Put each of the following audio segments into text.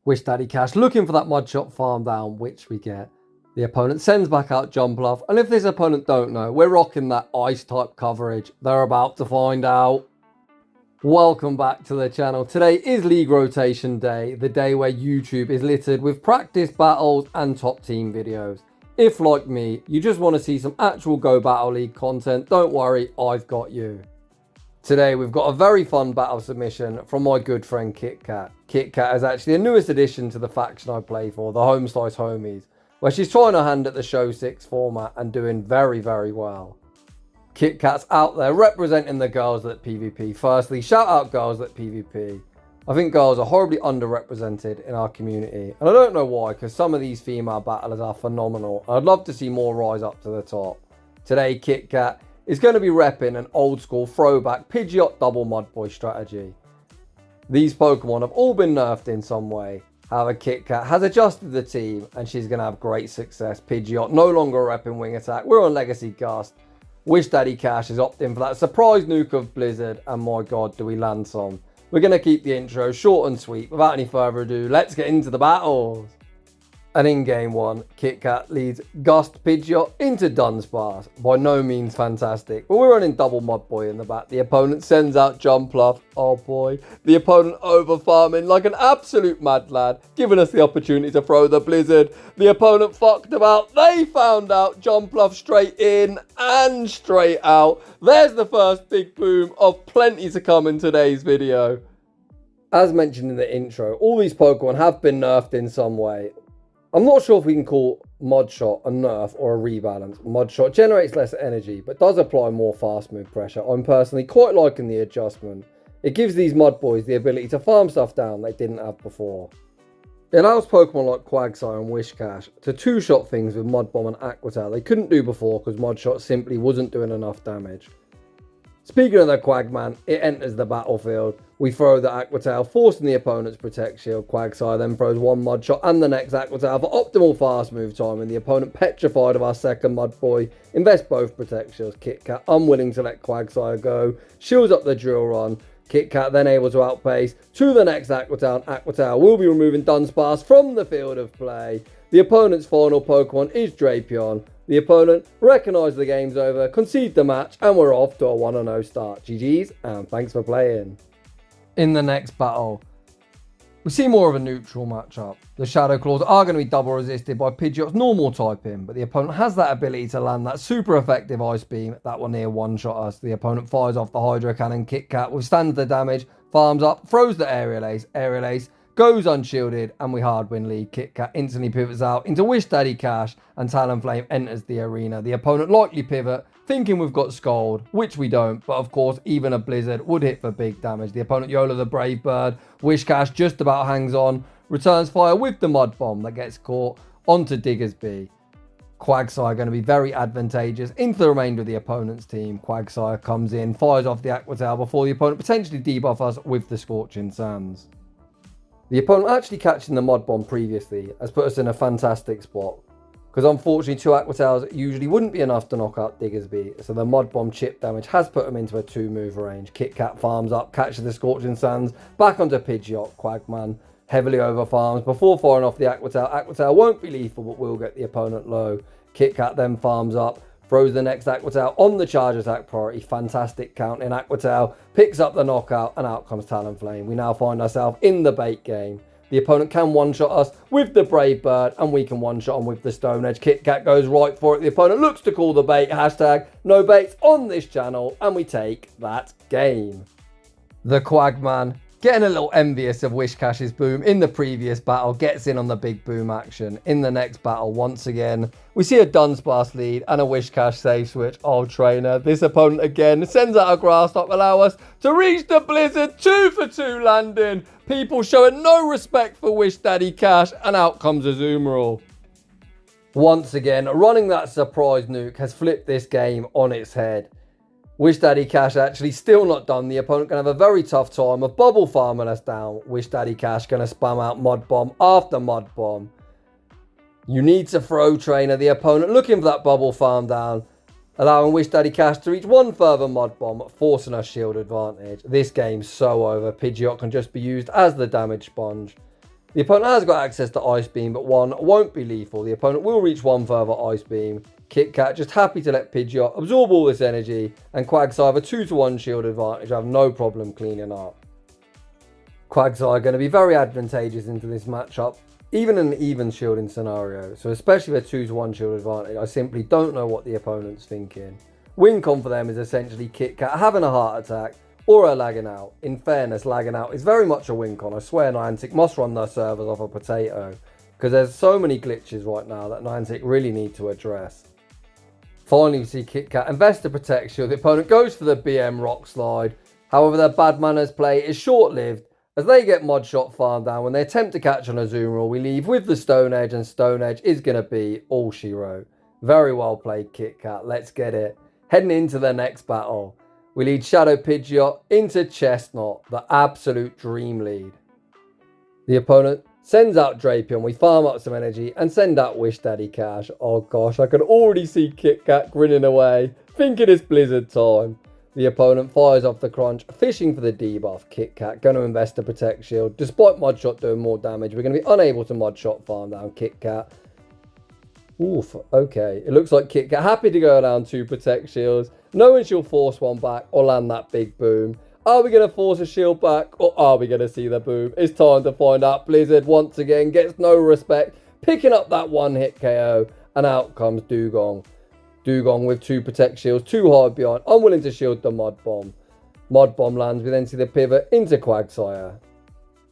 Whiscash Cash looking for that mud shot farm down, which we get. The opponent sends back out Jumpluff, and if this opponent don't know, we're rocking that ice type coverage. They're about to find out. Welcome back to the channel. Today is League Rotation Day, the day where YouTube is littered with practice battles and top team videos. If, like me, you just want to see some actual Go Battle League content, don't worry, I've got you. Today we've got a very fun battle submission from my good friend KitKat. KitKat is actually the newest addition to the faction I play for, the Home Slice Homies, where she's trying her hand at the Show 6 format and doing very, very well. KitKat's out there representing the girls at PvP. Firstly, shout out girls at PvP. I think girls are horribly underrepresented in our community, and I don't know why, because some of these female battlers are phenomenal. I'd love to see more rise up to the top. Today, KitKat is going to be repping an old school throwback Pidgeot double mud boy strategy. These Pokemon have all been nerfed in some way. However, KitKat has adjusted the team and she's going to have great success. Pidgeot no longer repping Wing Attack. We're on Legacy Gust. Whiscash is opting for that surprise nuke of Blizzard, and my god, do we land some. We're going to keep the intro short and sweet. Without any further ado, let's get into the battles. And in game one, KitKat leads Gust Pidgeot into Dunsparce. By no means fantastic, but we're running double Mud Boy in the back. The opponent sends out Jumpluff. Oh boy. The opponent over farming like an absolute mad lad, giving us the opportunity to throw the Blizzard. The opponent fucked about. They found out Jumpluff straight in and straight out. There's the first big boom of plenty to come in today's video. As mentioned in the intro, all these Pokemon have been nerfed in some way. I'm not sure if we can call Mud Shot a nerf or a rebalance. Mud Shot generates less energy, but does apply more fast move pressure. I'm personally quite liking the adjustment. It gives these Mud Boys the ability to farm stuff down they didn't have before. It allows Pokemon like Quagsire and Whiscash to two-shot things with Mud Bomb and Aqua Tail they couldn't do before because Mud Shot simply wasn't doing enough damage. Speaking of the Quagman, it enters the battlefield. We throw the Aqua Tail, forcing the opponent's Protect Shield. Quagsire then throws one Mud Shot and the next Aqua Tail for optimal fast move time, and the opponent petrified of our second Mud Boy. Invest both Protect Shields. KitKat unwilling to let Quagsire go, shields up the Drill Run. KitKat then able to outpace to the next Aqua Tail, and Aqua Tail will be removing Dunsparce from the field of play. The opponent's final Pokemon is Drapion. The opponent recognised the game's over, concede the match, and we're off to a 1-0 start. GG's, and thanks for playing. In the next battle, we see more of a neutral matchup. The Shadow Claws are going to be double resisted by Pidgeot's normal typing, but the opponent has that ability to land that super effective Ice Beam that will near one-shot us. The opponent fires off the Hydro Cannon. KitKat withstands the damage, farms up, throws the Aerial Ace, goes unshielded, and we hard win lead. KitKat instantly pivots out into Whiscash, and Talonflame enters the arena. The opponent likely pivot, thinking we've got Scald, which we don't, but of course even a Blizzard would hit for big damage. The opponent YOLO the Brave Bird. Whiscash just about hangs on, returns fire with the Mud Bomb that gets caught onto Diggersby. Quagsire going to be very advantageous into the remainder of the opponent's team. Quagsire comes in, fires off the Aqua Tail before the opponent potentially debuff us with the Scorching Sands. The opponent actually catching the Mud Bomb previously has put us in a fantastic spot, because unfortunately 2 Aqua Tails usually wouldn't be enough to knock out Diggersby, so the Mud Bomb chip damage has put him into a 2-move range. KitKat farms up, catches the Scorching Sands, back onto Pidgeot. Quagman heavily over farms before firing off the Aqua Tail. Aqua Tail won't be lethal, but will get the opponent low. KitKat then farms up, throws the next Aqua Tail on the charge attack priority. Fantastic count in. Aqua Tail picks up the knockout, and out comes Talonflame. We now find ourselves in the bait game. The opponent can one-shot us with the Brave Bird, and we can one-shot him with the Stone Edge. KitKat goes right for it. The opponent looks to call the bait. Hashtag no baits on this channel, and we take that game. The Quagman, getting a little envious of Whiscash's boom in the previous battle, gets in on the big boom action. In the next battle, once again, we see a Dunsparce lead and a Whiscash save switch. Oh, trainer, this opponent again sends out a Grass Top, allow us to reach the Blizzard. 2 for 2 landing. People showing no respect for Whiscash, and out comes Azumarill. Once again, running that surprise nuke has flipped this game on its head. Whiscash actually still not done. The opponent can have a very tough time of bubble farming us down. Whiscash going to spam out Mud Bomb after Mud Bomb. You need to throw, trainer. The opponent looking for that bubble farm down, allowing Whiscash to reach one further Mud Bomb, forcing a shield advantage. This game's so over. Pidgeot can just be used as the damage sponge. The opponent has got access to Ice Beam, but one won't be lethal. The opponent will reach one further Ice Beam. KitKat just happy to let Pidgeot absorb all this energy, and Quagsire have a 2-to-1 shield advantage. I have no problem cleaning up. Quagsire are going to be very advantageous into this matchup, even in an even shielding scenario. So especially with a 2-to-1 shield advantage, I simply don't know what the opponent's thinking. Win con for them is essentially KitKat having a heart attack or a lagging out. In fairness, lagging out is very much a win con. I swear Niantic must run their servers off a potato, because there's so many glitches right now that Niantic really need to address. Finally, we see KitKat invest the Protect Shield. The opponent goes for the BM Rock Slide. However, their bad manners play is short-lived as they get Mod Shot farmed down. When they attempt to catch on a Azumarill, we leave with the Stone Edge, and Stone Edge is going to be all she wrote. Very well played, KitKat. Let's get it. Heading into the next battle, we lead Shadow Pidgeot into Chestnut, the absolute dream lead. The opponent sends out Drapion, we farm up some energy and send out Wish Daddy Cash. Oh gosh, I can already see KitKat grinning away, thinking it's Blizzard time. The opponent fires off the Crunch, fishing for the debuff. KitKat going to invest the Protect Shield. Despite Mod Shot doing more damage, we're going to be unable to Mod Shot farm down KitKat. Oof, okay. It looks like KitKat happy to go down 2 Protect Shields, knowing she'll force one back or land that big boom. Are we going to force a shield back, or are we going to see the boom? It's time to find out. Blizzard once again gets no respect, picking up that one-hit KO, and out comes Dugong. Dugong with 2 Protect Shields, too hard behind, unwilling to shield the Mud Bomb. Mud Bomb lands, we then see the pivot into Quagsire.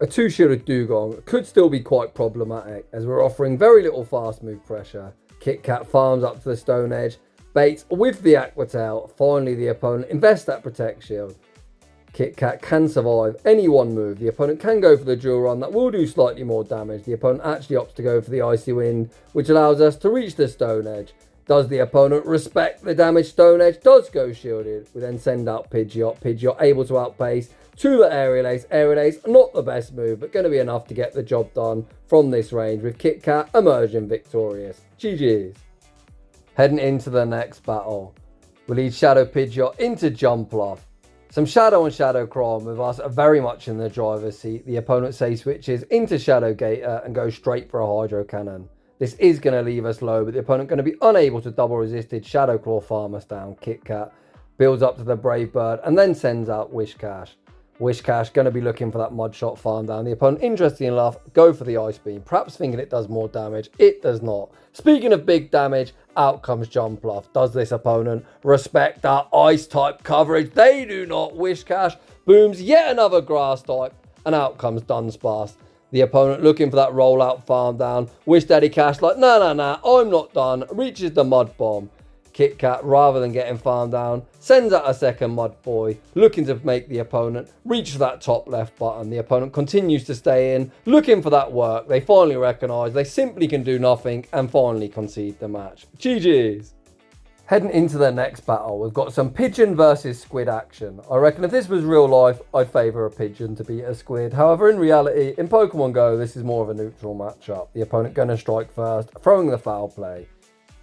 A 2-shielded Dugong could still be quite problematic, as we're offering very little fast move pressure. KitKat farms up to the Stone Edge, baits with the Aqua Tail. Finally, the opponent invests that Protect Shield. KitKat can survive any one move. The opponent can go for the Dual Run, that will do slightly more damage. The opponent actually opts to go for the Icy Wind, which allows us to reach the Stone Edge. Does the opponent respect the damage? Stone Edge does go shielded. We then send out Pidgeot. Pidgeot able to outpace to the Aerial Ace. Aerial Ace, not the best move, but going to be enough to get the job done from this range, with KitKat emerging victorious. GG's. Heading into the next battle, we lead Shadow Pidgeot into Jumpluff. Some Shadow on Shadow crime with us are very much in the driver's seat. The opponent switches into Shadow Gator and goes straight for a Hydro Cannon. This is going to leave us low, but the opponent going to be unable to double resisted Shadow Claw farm us down. KitKat builds up to the Brave Bird and then sends out Whiscash. Whiscash going to be looking for that Mud Shot farm down. The opponent, interestingly enough, go for the Ice Beam, perhaps thinking it does more damage. It does not. Speaking of big damage, out comes Jumpluff. Does this opponent respect that Ice type coverage? They do not. Whiscash booms yet another Grass type, and out comes Dunsparce. The opponent looking for that rollout farm down. Wish Daddy Cash like, nah, I'm not done. Reaches the Mud Bomb. KitKat, rather than getting farmed down, sends out a second Mud Boy, looking to make the opponent reach for that top left button. The opponent continues to stay in, looking for that work. They finally recognise they simply can do nothing and finally concede the match. GG's. Heading into the next battle, we've got some Pigeon versus Squid action. I reckon if this was real life, I'd favour a Pigeon to beat a Squid. However, in reality, in Pokemon Go, this is more of a neutral matchup. The opponent going to strike first, throwing the foul play.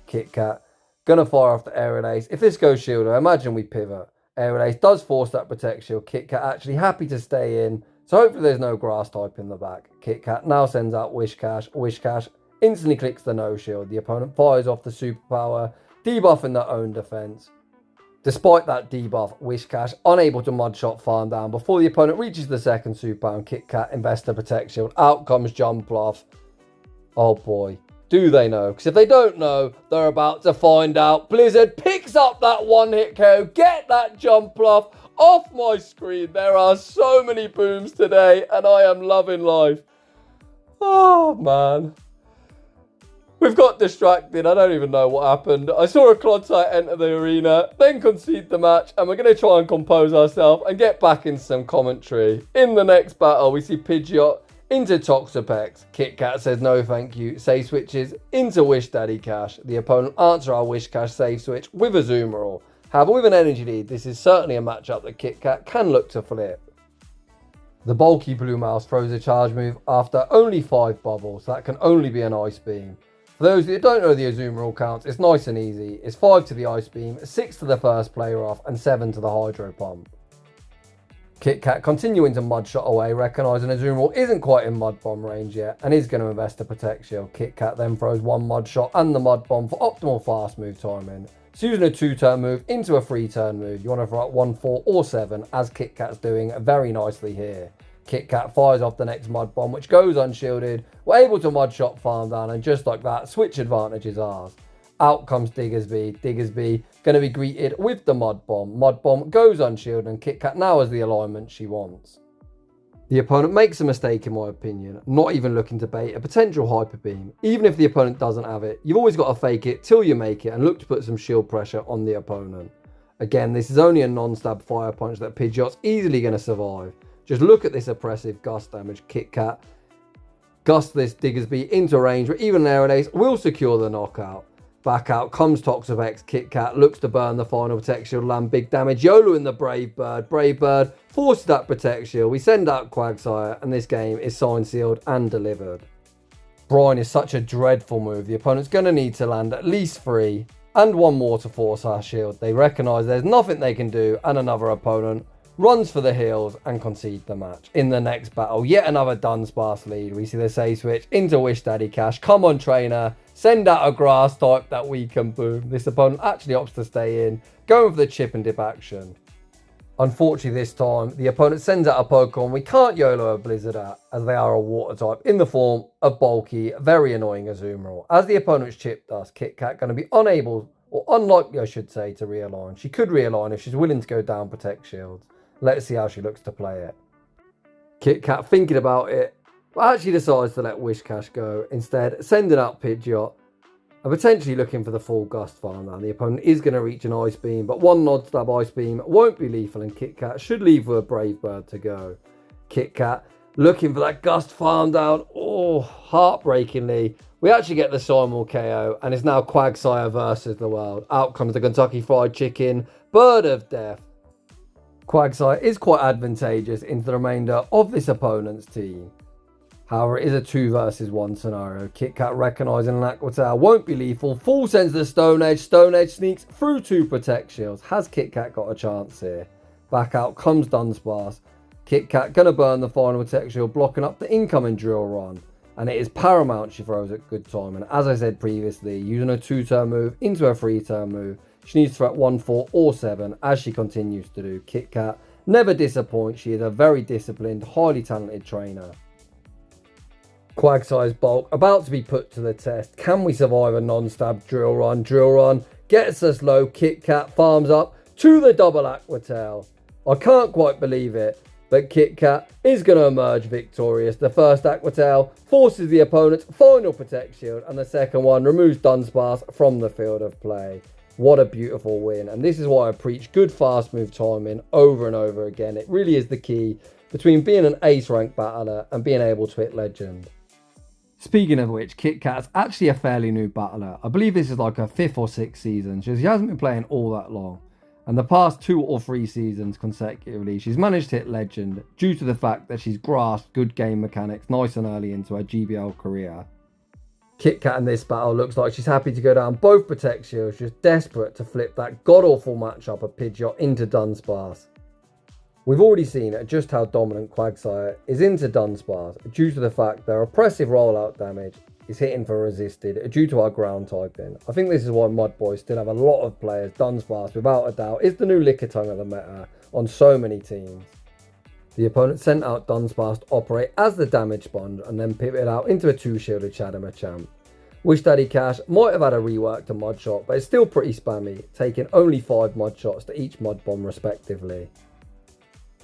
KitKat going to fire off the Aerial Ace. If this goes shield, I imagine we pivot. Aerial Ace does force that Protect Shield. KitKat actually happy to stay in, so hopefully there's no Grass type in the back. KitKat now sends out Whiscash. Whiscash instantly clicks the no shield. The opponent fires off the Superpower, debuffing their own defense. Despite that debuff, Whiscash unable to Mud Shot farm down before the opponent reaches the second Superpower, and KitKat invests the Protect Shield. Out comes Jumpluff. Oh boy. Do they know? Because if they don't know, they're about to find out. Blizzard picks up that one-hit KO. Get that Jumpluff off my screen. There are so many booms today, and I am loving life. Oh, man. We've got distracted. I don't even know what happened. I saw a Clodsite enter the arena, then concede the match, and we're going to try and compose ourselves and get back into some commentary. In the next battle, we see Pidgeot into Toxapex. KitKat says no thank you. Save switches into Wish Daddy Cash. The opponent answer our Whiscash save switch with a Azumarill. However, with an energy lead, this is certainly a matchup that KitKat can look to flip. The bulky Blue Mouse throws a charge move after only 5 bubbles. That can only be an Ice Beam. For those that don't know the Azumarill counts, it's nice and easy. It's 5 to the Ice Beam, 6 to the first play off, and 7 to the Hydro Pump. KitKat continuing to mud shot away, recognising Azumarill isn't quite in mud bomb range yet and is going to invest a protect shield. KitKat then throws one mud shot and the mud bomb for optimal fast move timing. So using a 2-turn move into a 3-turn move, you want to throw out 1, 4 or 7 as KitKat's doing very nicely here. KitKat fires off the next mud bomb which goes unshielded. We're able to mud shot farm down and just like that, switch advantage is ours. Out comes Diggersby. Diggersby going to be greeted with the mud bomb. Mud bomb goes unshielded and KitKat now has the alignment she wants. The opponent makes a mistake in my opinion, not even looking to bait a potential hyper beam. Even if the opponent doesn't have it, you've always got to fake it till you make it and look to put some shield pressure on the opponent. Again, this is only a non-stab fire punch that Pidgeot's easily going to survive. Just look at this oppressive Gust damage. KitKat Gust this Diggersby into range where even nowadays will secure the knockout. Back out comes Toxapex. KitKat looks to burn the final protect shield, land big damage. YOLO in the Brave Bird. Brave Bird forces that protect shield. We send out Quagsire and this game is signed, sealed and delivered. Brine is such a dreadful move. The opponent's going to need to land at least 3 and 1 more to force our shield. They recognise there's nothing they can do and another opponent runs for the heals and concede the match. In the next battle, yet another Dunsparce lead. We see the save switch into Wish Daddy Cash. Come on, trainer. Send out a grass type that we can boom. This opponent actually opts to stay in, going for the chip and dip action. Unfortunately this time, the opponent sends out a Pokemon we can't YOLO a Blizzard at, as they are a water type in the form of bulky, very annoying Azumarill. As the opponent's chipped us, KitKat going to be unable, or unlikely I should say, to realign. She could realign if she's willing to go down protect shields. Let's see how she looks to play it. KitKat thinking about it, but actually decides to let Whiscash go, instead sending out Pidgeot and potentially looking for the full Gust farm down. The opponent is going to reach an Ice Beam, but one Nod Stab Ice Beam won't be lethal and KitKat should leave with a Brave Bird to go. KitKat looking for that Gust farm down. Oh, heartbreakingly, we actually get the Simul KO and it's now Quagsire versus the world. Out comes the Kentucky Fried Chicken, Bird of Death. Quagsire is quite advantageous into the remainder of this opponent's team. However, it is a 2 versus 1 scenario. KitKat recognising an Aqua Tail won't be lethal. Full sends the Stone Edge. Stone Edge sneaks through 2 protect shields. Has KitKat got a chance here? Back out comes Dunsparce. KitKat going to burn the final protect shield, blocking up the incoming drill run. And it is paramount she throws at good time. And as I said previously, using a 2-turn move into a 3-turn move, she needs to throw at 1, 4 or 7 as she continues to do. KitKat never disappoints. She is a very disciplined, highly talented trainer. Quagsire's bulk about to be put to the test. Can we survive a non-stab drill run? Drill run gets us low. KitKat farms up to the double Aqua Tail. I can't quite believe it, but KitKat is going to emerge victorious. The first Aqua Tail forces the opponent's final protect shield and the second one removes Dunsparce from the field of play. What a beautiful win, and this is why I preach good fast move timing over and over again. It really is the key between being an ace rank battler and being able to hit legend. Speaking of which, KitKat's actually a fairly new battler. I believe this is like her 5th or 6th season. She hasn't been playing all that long. And the past 2 or 3 seasons consecutively, she's managed to hit legend due to the fact that she's grasped good game mechanics nice and early into her GBL career. KitKat in this battle looks like she's happy to go down both protect shields, just desperate to flip that god-awful matchup of Pidgeot into Dunsparce. We've already seen just how dominant Quagsire is into Dunsparce due to the fact their oppressive rollout damage is hitting for resisted due to our ground typing. I think this is why Mud Boys still have a lot of players. Dunsparce, without a doubt, is the new Lickitung of the meta on so many teams. The opponent sent out Dunsparce to operate as the damage sponge and then pivoted out into a 2-shielded Shadow Machamp. Wish Daddy Cash might have had a rework to Mud Shot, but it's still pretty spammy, taking only 5 Mud Shots to each Mud Bomb respectively.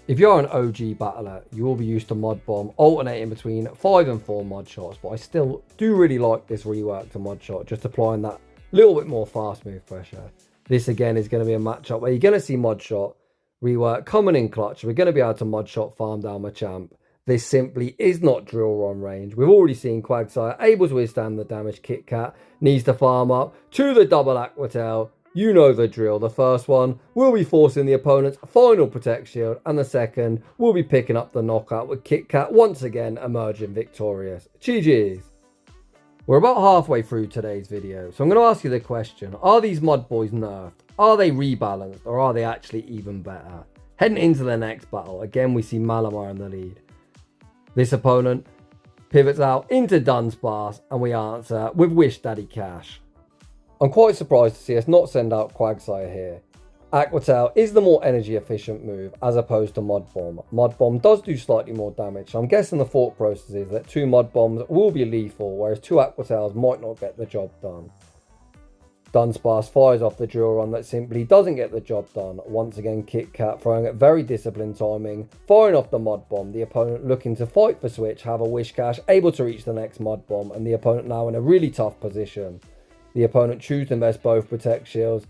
If you're an OG battler, you will be used to Mud Bomb alternating between 5 and 4 Mud Shots, but I still do really like this rework to Mud Shot, just applying that little bit more fast move pressure. This again is going to be a matchup where you're going to see Mud Shot rework coming in clutch. We're going to be able to Mud Shot farm down Machamp. This simply is not drill run range. We've already seen Quagsire able to withstand the damage. KitKat needs to farm up to the double Aqua Tail. You know the drill. The first one will be forcing the opponent's final protect shield and the second will be picking up the knockout with KitKat once again emerging victorious. GG's. We're about halfway through today's video, so I'm going to ask you the question, are these Mud Boys nerfed? Are they rebalanced or are they actually even better? Heading into the next battle, again we see Malamar in the lead. This opponent pivots out into Dunsparce and we answer with Wish Daddy Cash. I'm quite surprised to see us not send out Quagsire here. Aqua Tail is the more energy efficient move as opposed to Mud Bomb. Mud Bomb does do slightly more damage, so I'm guessing the thought process is that 2 Mud Bombs will be lethal, whereas 2 Aqua Tails might not get the job done. Dunsparce fires off the drill run that simply doesn't get the job done. Once again, KitKat throwing at very disciplined timing, firing off the Mud Bomb. The opponent looking to fight for switch, have a Whiscash, able to reach the next Mud Bomb, and the opponent now in a really tough position. The opponent chooses to invest both Protect Shields,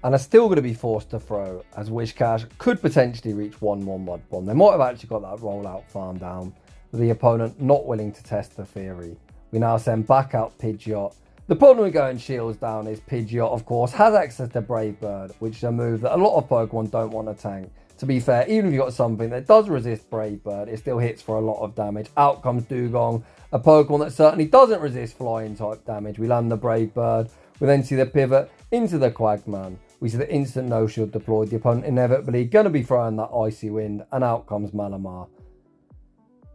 and are still going to be forced to throw, as Whiscash could potentially reach 1 more Mud Bomb. They might have actually got that rollout farm down, but the opponent not willing to test the theory. We now send back out Pidgeot. The problem with going shields down is Pidgeot, of course, has access to Brave Bird, which is a move that a lot of Pokemon don't want to tank. To be fair, even if you've got something that does resist Brave Bird, it still hits for a lot of damage. Out comes Dugong, a Pokemon that certainly doesn't resist flying type damage. We land the Brave Bird. We then see the pivot into the Quagman. We see the instant no shield deployed. The opponent inevitably going to be throwing that Icy Wind, and out comes Malamar.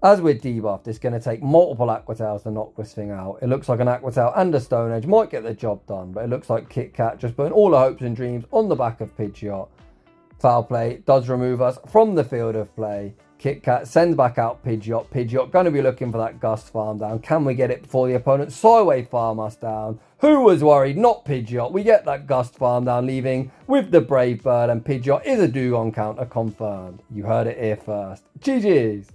As we're debuffed, it's going to take multiple Aqua Tails to knock this thing out. It looks like an Aqua Tail and a Stone Edge might get the job done, but it looks like KitKat just putting all her hopes and dreams on the back of Pidgeot. Foul play does remove us from the field of play. KitKat sends back out Pidgeot. Pidgeot going to be looking for that Gust farm down. Can we get it before the opponent Psywave farm us down? Who was worried? Not Pidgeot. We get that Gust farm down, leaving with the Brave Bird, and Pidgeot is a Dugong counter confirmed. You heard it here first. GG's.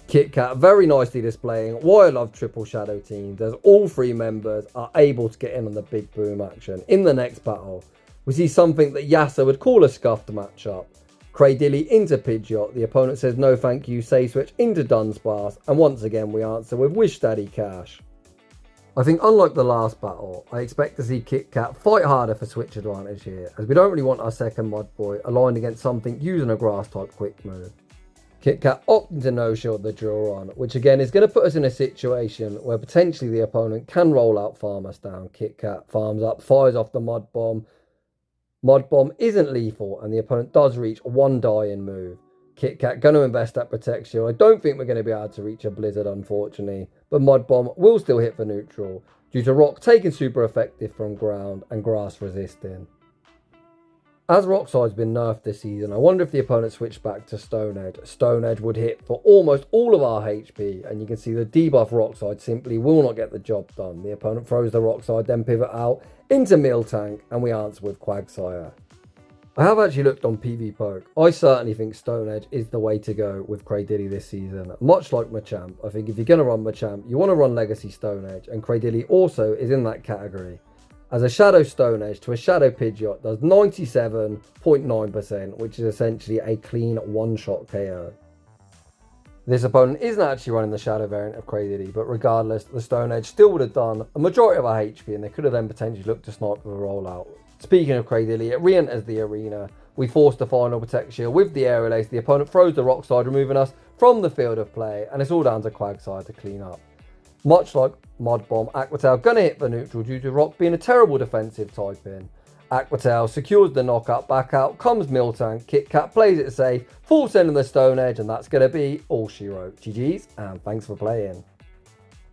KitKat very nicely displaying why I love triple shadow teams, as all 3 members are able to get in on the big boom action. In the next battle, we see something that Yasa would call a scuffed matchup. Craydilly into Pidgeot. The opponent says no thank you, say switch into Dunsparce, and once again we answer with Wish Daddy Cash. I think unlike the last battle, I expect to see KitKat fight harder for switch advantage here, as we don't really want our second Mud Boy aligned against something using a grass type quick move. KitKat opting to no shield the drill run, which again is going to put us in a situation where potentially the opponent can roll out farm us down. KitKat farms up, fires off the Mud Bomb. Mud Bomb isn't lethal, and the opponent does reach 1 die-in move. KitKat going to invest that Protect Shield. I don't think we're going to be able to reach a Blizzard, unfortunately, but Mud Bomb will still hit for neutral, due to Rock taking super effective from ground and grass resisting. As Rock Side's been nerfed this season, I wonder if the opponent switched back to Stone Edge. Stone Edge would hit for almost all of our HP, and you can see the debuff Rock Side simply will not get the job done. The opponent throws the Rock Side, then pivot out into Miltank, and we answer with Quagsire. I have actually looked on PvPoke. I certainly think Stone Edge is the way to go with Craydilly this season. Much like Machamp, I think if you're going to run Machamp, you want to run Legacy Stone Edge, and Craydilly also is in that category, as a Shadow Stone Edge to a Shadow Pidgeot does 97.9%, which is essentially a clean one-shot KO. This opponent isn't actually running the Shadow variant of Craydilly, but regardless, the Stone Edge still would have done a majority of our HP, and they could have then potentially looked to snipe with a rollout. Speaking of Craydilly, it re-enters the arena. We force the final Protect Shield with the Aerial Ace. The opponent throws the Rock Side, removing us from the field of play, and it's all down to Quagsire to clean up. Much like Mud Bomb, Aqua Tail gonna hit for neutral due to Rock being a terrible defensive type in. Aqua Tail secures the knockout, back out comes Miltank. KitKat plays it safe, full send in the Stone Edge, and that's gonna be all she wrote. GG's, and thanks for playing.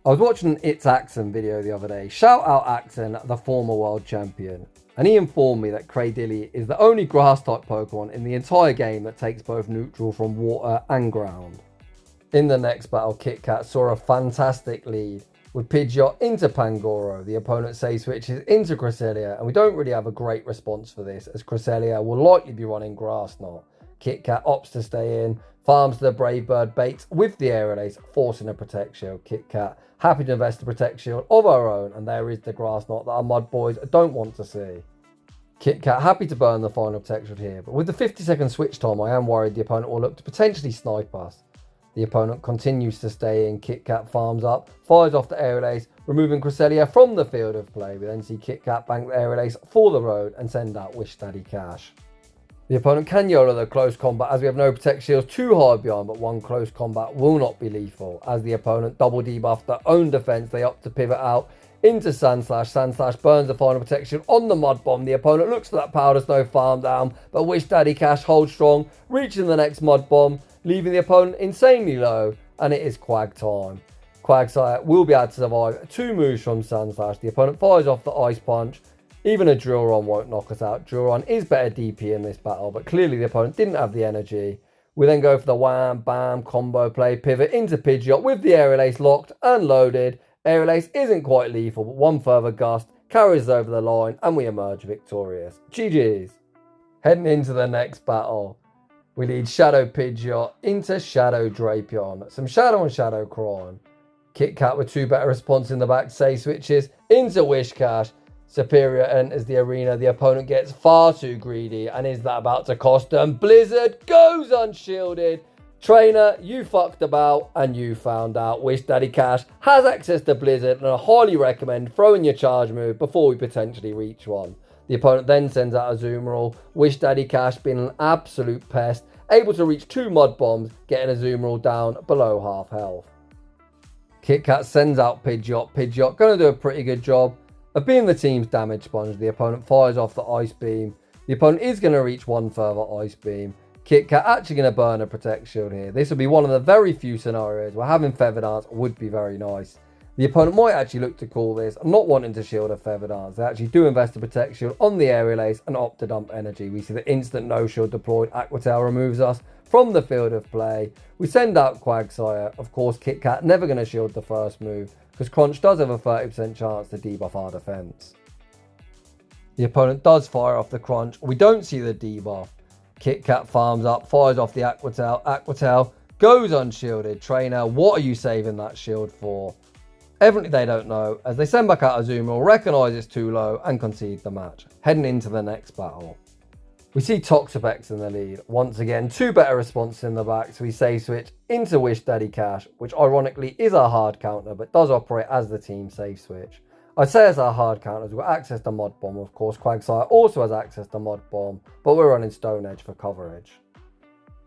I was watching an It's Axon video the other day. Shout out Axon, the former world champion. And he informed me that Craydilly is the only grass type Pokemon in the entire game that takes both neutral from water and ground. In the next battle, KitKat saw a fantastic lead with Pidgeot into Pangoro. The opponent safe switches into Cresselia, and we don't really have a great response for this, as Cresselia will likely be running Grass Knot. KitKat opts to stay in, farms the Brave Bird, baits with the Aerial Ace, forcing a Protect Shield. KitKat happy to invest the Protect Shield of our own, and there is the Grass Knot that our Mud Boys don't want to see. KitKat happy to burn the final Protect Shield here, but with the 50-second switch time, I am worried the opponent will look to potentially snipe us. The opponent continues to stay in. KitKat farms up, fires off the Aerial Ace, removing Cresselia from the field of play. We then see KitKat bank the Aerial Ace for the road and send out Wish Daddy Cash. The opponent can YOLO the close combat, as we have no Protect Shields too hard behind, but one close combat will not be lethal, as the opponent double debuffed their own defense. They opt to pivot out into Sandslash. Sandslash burns the final protection on the Mud Bomb. The opponent looks for that Powder Snow farm down, but Wish Daddy Cash holds strong, reaching the next Mud Bomb, leaving the opponent insanely low, and it is Quag time. Quagsire will be able to survive 2 moves from Sandslash. The opponent fires off the Ice Punch. Even a Drill Run won't knock us out. Drill Run is better DP in this battle, but clearly the opponent didn't have the energy. We then go for the wham, bam, combo play, pivot into Pidgeot with the Aerial Ace locked and loaded. Aerial Ace isn't quite lethal, but one further Gust carries us over the line and we emerge victorious. GG's. Heading into the next battle, we lead Shadow Pidgeot into Shadow Drapion. Some Shadow and Shadow crime. KitKat with 2 better response in the back, say switches into Whiscash. Superior enters the arena. The opponent gets far too greedy, and is that about to cost them? Blizzard goes unshielded. Trainer, you fucked about and you found out. Wish Daddy Cash has access to Blizzard, and I highly recommend throwing your charge move before we potentially reach one. The opponent then sends out a Zoomerall. Wish Daddy Cash being an absolute pest, able to reach 2 Mud Bombs, getting a Zoomerall down below half health. KitKat sends out Pidgeot. Pidgeot going to do a pretty good job of being the team's damage sponge. The opponent fires off the Ice Beam. The opponent is going to reach one further Ice Beam. KitKat actually going to burn a Protect Shield here. This will be one of the very few scenarios where having Feather Dance would be very nice. The opponent might actually look to call this. I'm not wanting to shield a Feather Dance. They actually do invest a Protect Shield on the Aerial Ace and opt to dump energy. We see the instant no shield deployed. Aqua Tail removes us from the field of play. We send out Quagsire. Of course, KitKat never going to shield the first move, because Crunch does have a 30% chance to debuff our defense. The opponent does fire off the Crunch. We don't see the debuff. KitKat farms up, fires off the Aqua Tail. Aqua Tail goes unshielded. Trainer, what are you saving that shield for? Evidently they don't know, as they send back out a Zoomerall, recognise it's too low and concede the match. Heading into the next battle, we see Toxapex in the lead. Once again, 2 better responses in the back, so we save switch into Wish Daddy Cash, which ironically is our hard counter, but does operate as the team save switch. I'd say as our hard counters, we've got access to Mud Bomb, of course. Quagsire also has access to Mud Bomb, but we're running Stone Edge for coverage.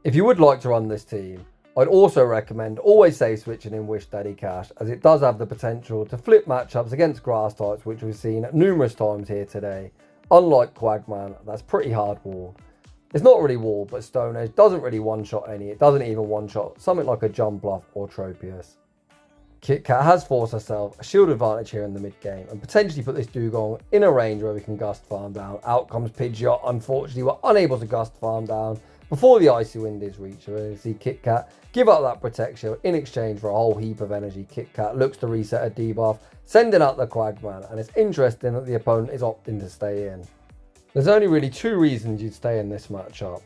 If you would like to run this team, I'd also recommend always save switching in Wish Daddy Cash, as it does have the potential to flip matchups against grass types, which we've seen numerous times here today. Unlike Quagman, that's pretty hard wall. It's not really wall, but Stone Edge doesn't really one-shot any. It doesn't even one-shot something like a Jumpluff or Tropius. KitKat has forced herself a shield advantage here in the mid-game and potentially put this Dugong in a range where we can Gust farm down. Out comes Pidgeot. Unfortunately, we're unable to Gust farm down before the Icy Wind is reached. We're going to see KitKat give up that Protect Shield in exchange for a whole heap of energy. KitKat looks to reset a debuff, sending out the Quagman, and it's interesting that the opponent is opting to stay in. There's only really 2 reasons you'd stay in this matchup.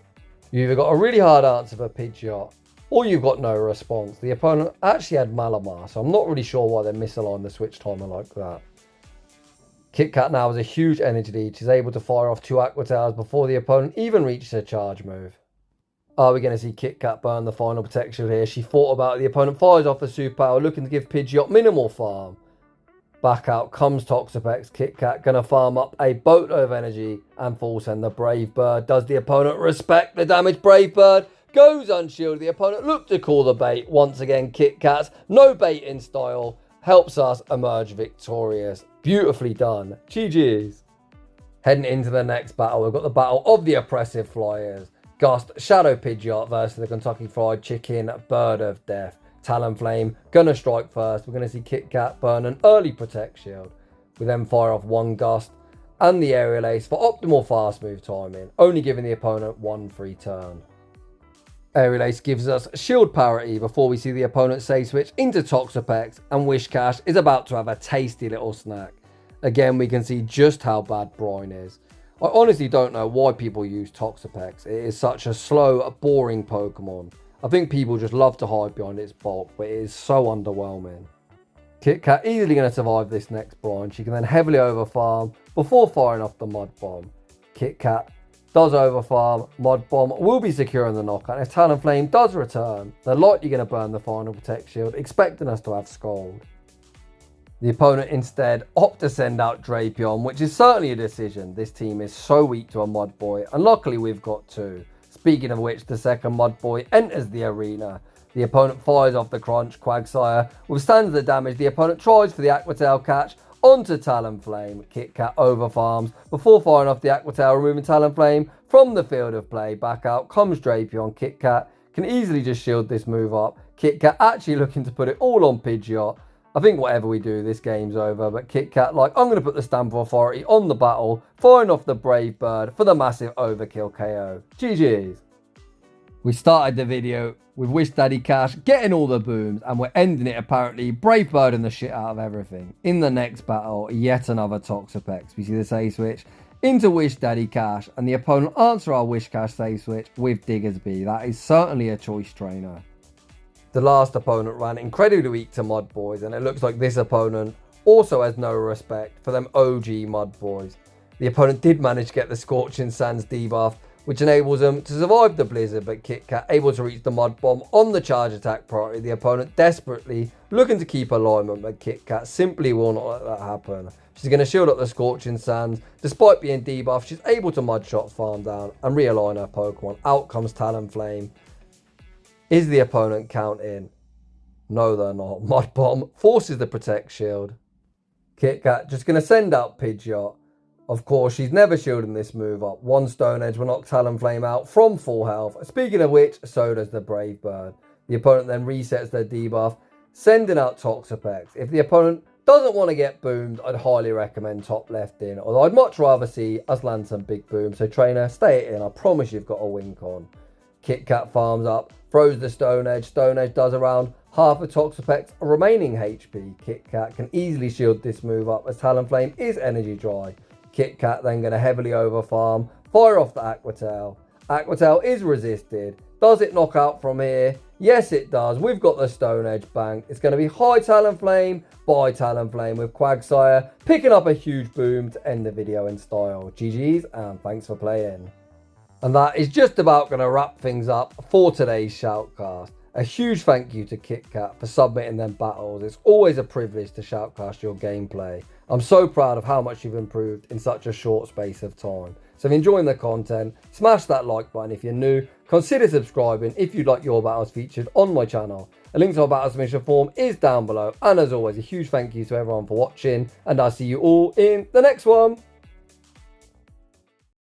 You either got a really hard answer for Pidgeot, or you've got no response. The opponent actually had Malamar, so I'm not really sure why they misaligned the switch timer like that. KitKat now has a huge energy lead. She's able to fire off 2 Aqua Tails before the opponent even reaches a charge move. Are we going to see KitKat burn the final protection here? She thought about it. The opponent fires off the super power, looking to give Pidgeot minimal farm. Back out comes Toxapex. KitKat going to farm up a boatload of energy and full send the Brave Bird. Does the opponent respect the damage? Brave Bird goes unshielded. The opponent looked to call the bait. Once again, KitKat's no baiting style helps us emerge victorious. Beautifully done. GG's. Heading into the next battle, we've got the battle of the oppressive flyers. Gust, Shadow Pidgeot versus the Kentucky Fried Chicken, Bird of Death. Talonflame gonna strike first. We're gonna see KitKat burn an early Protect Shield. We then fire off 1 Gust and the Aerial Ace for optimal fast move timing, only giving the opponent 1 free turn. Aerial Ace gives us shield parity before we see the opponent save switch into Toxapex, and Whiscash is about to have a tasty little snack. Again, we can see just how bad Brine is. I honestly don't know why people use Toxapex. It is such a slow, boring Pokemon. I think people just love to hide behind its bulk, but it is so underwhelming. KitKat easily going to survive this next Brine. She can then heavily overfarm before firing off the Mud Bomb. KitKat does overfarm. Mud Bomb will be securing the knockout. If Talonflame does return, they're likely going to burn the final Protect Shield, expecting us to have Scald. The opponent instead opt to send out Drapion, which is certainly a decision. This team is so weak to a Mud Boy, and luckily we've got 2. Speaking of which, the second Mud Boy enters the arena. The opponent fires off the Crunch. Quagsire withstands the damage. The opponent tries for the Aqua Tail catch onto Talonflame. KitKat overfarms before firing off the Aqua Tail, removing Talonflame from the field of play. Back out comes Drapion. KitKat can easily just shield this move up. KitKat actually looking to put it all on Pidgeot. I think whatever we do, this game's over. But KitKat, like, I'm going to put the Stamp of Authority on the battle, firing off the Brave Bird for the massive overkill KO. GG's. We started the video with Wish Daddy Cash getting all the booms, and we're ending it apparently Brave Birding the shit out of everything. In the next battle, yet another Toxapex. We see the save switch into Wish Daddy Cash, and the opponent answer our Whiscash save switch with Diggersby. That is certainly a choice trainer. The last opponent ran incredibly weak to Mud Boys, and it looks like this opponent also has no respect for them OG Mud Boys. The opponent did manage to get the Scorching Sands debuff, which enables them to survive the Blizzard, but KitKat able to reach the Mud Bomb on the charge attack priority. The opponent desperately looking to keep alignment, but KitKat simply will not let that happen. She's going to shield up the Scorching Sands. Despite being debuffed, she's able to Mud Shot farm down and realign her Pokemon. Out comes Talonflame. Is the opponent counting? No, they're not. Mud Bomb forces the Protect Shield. KitKat just going to send out Pidgeot. Of course, she's never shielding this move up. One Stone Edge will knock Talonflame out from full health. Speaking of which, so does the Brave Bird. The opponent then resets their debuff, sending out Toxapex. If the opponent doesn't want to get boomed, I'd highly recommend top left in. Although I'd much rather see us land some big boom. So trainer, stay it in. I promise you've got a wink on. KitKat farms up, throws the Stone Edge. Stone Edge does around half a Toxapex remaining HP. KitKat can easily shield this move up as Talonflame is energy dry. KitKat then going to heavily overfarm, fire off the Aqua Tail. Aqua Tail is resisted. Does it knock out from here? Yes, it does. We've got the Stone Edge bank. It's going to be high Talonflame by Talonflame with Quagsire picking up a huge boom to end the video in style. GG's and thanks for playing. And that is just about going to wrap things up for today's Shoutcast. A huge thank you to KitKat for submitting them battles. It's always a privilege to shoutcast your gameplay. I'm so proud of how much you've improved in such a short space of time. So if you're enjoying the content, smash that like button. If you're new, consider subscribing if you'd like your battles featured on my channel. A link to our battle submission form is down below. And as always, a huge thank you to everyone for watching. And I'll see you all in the next one.